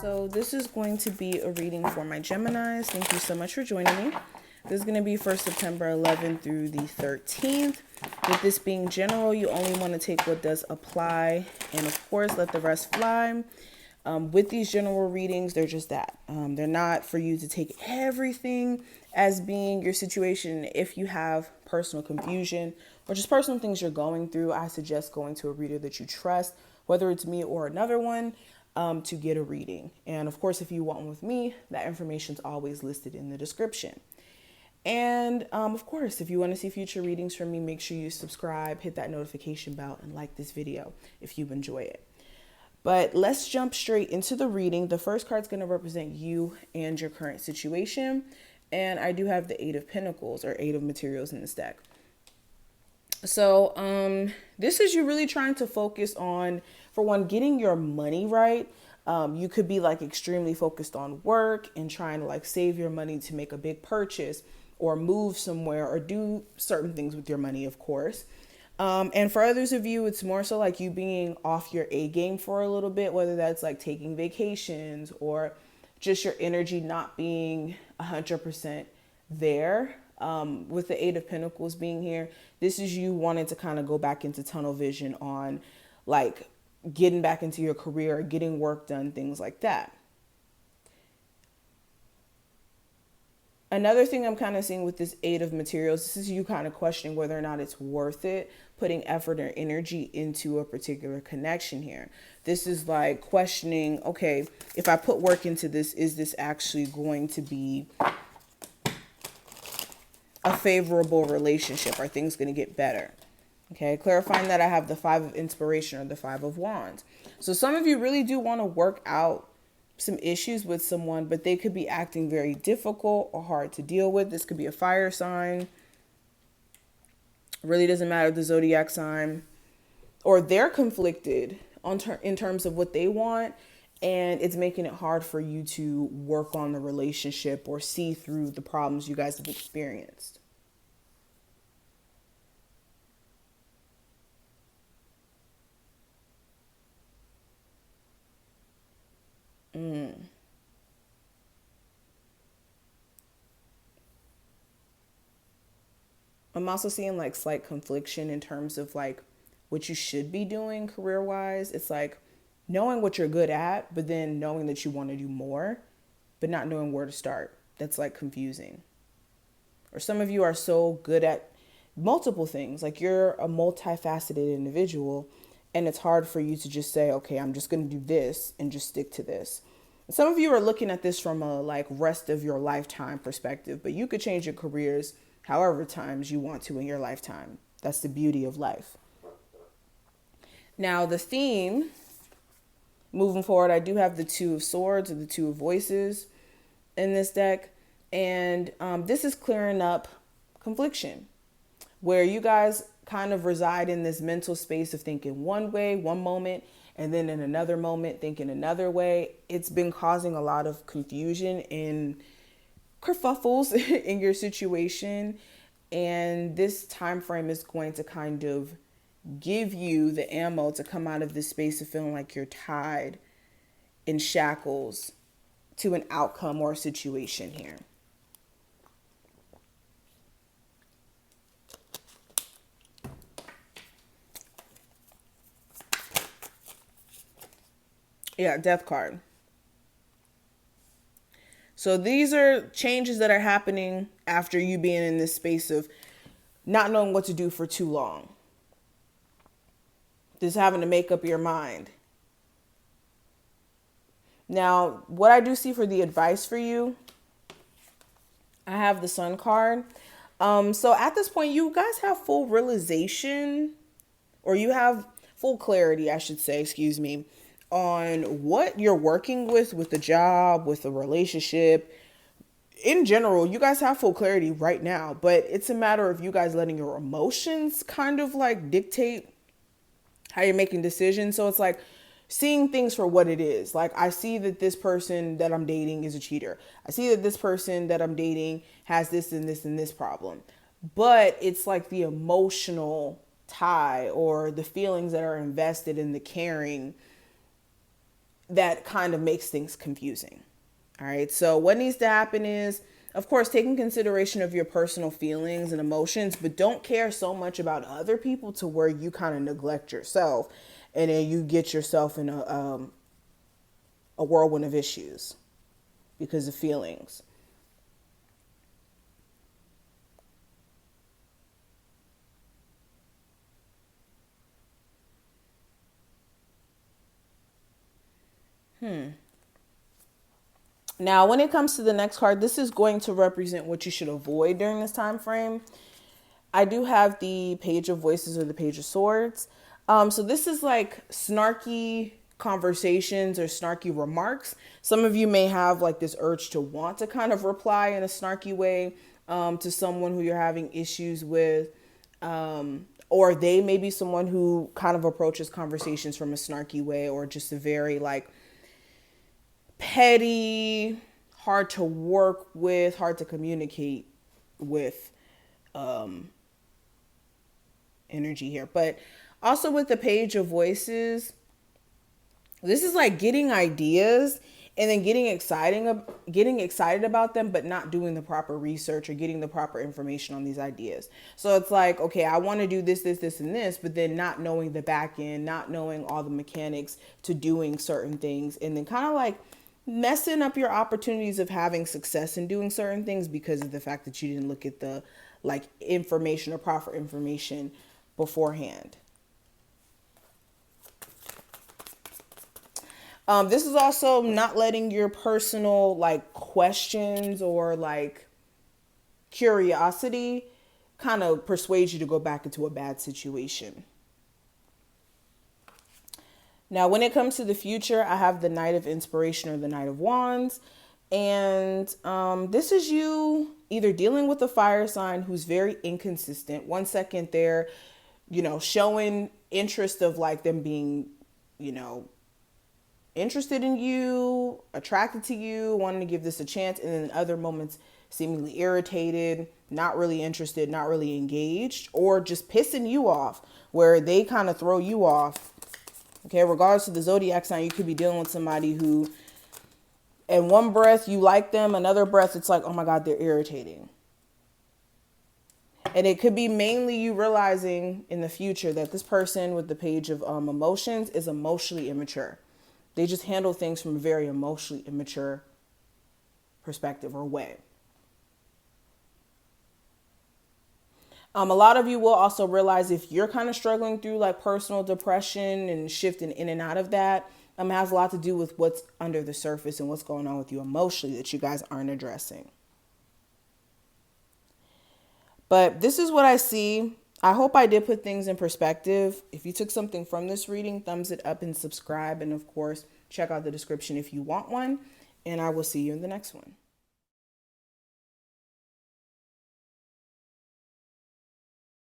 So this is going to be a reading for my Geminis. Thank you so much for joining me. This is going to be for September 11th through the 13th. With this being general, you only want to take what does apply, and of course, let the rest fly. With these general readings, they're just that. They're not for you to take everything as being your situation. If you have personal confusion or just personal things you're going through, I suggest going to a reader that you trust, whether it's me or another one, to get a reading. And of course, if you want one with me, that information is always listed in the description. And of course, if you want to see future readings from me, make sure you subscribe, hit that notification bell, and like this video if you enjoy it. But let's jump straight into the reading. The first card is going to represent you and your current situation. And I do have the Eight of Pentacles, or Eight of Materials, in this deck. So this is you really trying to focus on, for one, getting your money right. You could be like extremely focused on work and trying to like save your money to make a big purchase or move somewhere or do certain things with your money, of course. And for others of you, it's more so like you being off your A game for a little bit, whether that's like taking vacations or just your energy not being 100% there. With the Eight of Pentacles being here, this is you wanting to kind of go back into tunnel vision on like getting back into your career, getting work done, things like that. Another thing I'm kind of seeing with this Eight of Materials, this is you kind of questioning whether or not it's worth it, putting effort or energy into a particular connection here. This is like questioning, okay, if I put work into this, is this actually going to be a favorable relationship? Are things going to get better? Okay, clarifying that I have the Five of Inspiration or the Five of Wands. So some of you really do want to work out some issues with someone, but they could be acting very difficult or hard to deal with. This could be a fire sign. Really doesn't matter the zodiac sign. Or they're conflicted in terms of what they want, and it's making it hard for you to work on the relationship or see through the problems you guys have experienced. I'm also seeing like slight confliction in terms of like what you should be doing career-wise. It's like knowing what you're good at, but then knowing that you want to do more, but not knowing where to start. That's like confusing. Or some of you are so good at multiple things. Like you're a multifaceted individual, and it's hard for you to just say, okay, I'm just going to do this and just stick to this. Some of you are looking at this from a like rest of your lifetime perspective, but you could change your careers however times you want to in your lifetime. That's the beauty of life. Now, the theme moving forward, I do have the Two of Swords or the Two of Voices in this deck. And this is clearing up confliction, where you guys kind of reside in this mental space of thinking one way, one moment, and then in another moment, thinking another way. It's been causing a lot of confusion and kerfuffles in your situation. And this time frame is going to kind of give you the ammo to come out of this space of feeling like you're tied in shackles to an outcome or a situation here. Yeah, Death card. So these are changes that are happening after you being in this space of not knowing what to do for too long. Just having to make up your mind. Now, what I do see for the advice for you, I have the Sun card. So at this point, you guys have full realization, or you have full clarity, I should say, excuse me, on what you're working with the job, with the relationship. In general, you guys have full clarity right now, but it's a matter of you guys letting your emotions kind of like dictate how you're making decisions. So it's like seeing things for what it is. Like, I see that this person that I'm dating is a cheater. I see that this person that I'm dating has this and this and this problem. But it's like the emotional tie or the feelings that are invested in the caring that kind of makes things confusing. All right. So what needs to happen is, of course, taking consideration of your personal feelings and emotions, but don't care so much about other people to where you kind of neglect yourself, and then you get yourself in a whirlwind of issues because of feelings. Now, when it comes to the next card, this is going to represent what you should avoid during this time frame. I do have the Page of Voices or the Page of Swords. So this is like snarky conversations or snarky remarks. Some of you may have like this urge to want to kind of reply in a snarky way to someone who you're having issues with. Or they may be someone who kind of approaches conversations from a snarky way, or just a very like petty, hard to work with, hard to communicate with energy here. But also with the Page of Voices, this is like getting ideas and then getting excited about them, but not doing the proper research or getting the proper information on these ideas. So it's like, okay, I want to do this, and this, but then not knowing the back end, not knowing all the mechanics to doing certain things, and then kind of like messing up your opportunities of having success in doing certain things because of the fact that you didn't look at the like information or proper information beforehand. This is also not letting your personal like questions or like curiosity kind of persuade you to go back into a bad situation. Now, when it comes to the future, I have the Knight of Inspiration or the Knight of Wands. And this is you either dealing with a fire sign who's very inconsistent. 1 second they're, showing interest of like them being, interested in you, attracted to you, wanting to give this a chance. And then in other moments, seemingly irritated, not really interested, not really engaged, or just pissing you off where they kind of throw you off. Okay, regardless of the zodiac sign, you could be dealing with somebody who, in one breath, you like them. Another breath, it's like, oh my God, they're irritating. And it could be mainly you realizing in the future that this person with the Page of Emotions is emotionally immature. They just handle things from a very emotionally immature perspective or way. A lot of you will also realize if you're kind of struggling through like personal depression and shifting in and out of that, has a lot to do with what's under the surface and what's going on with you emotionally that you guys aren't addressing. But this is what I see. I hope I did put things in perspective. If you took something from this reading, thumbs it up and subscribe. And of course, check out the description if you want one. And I will see you in the next one.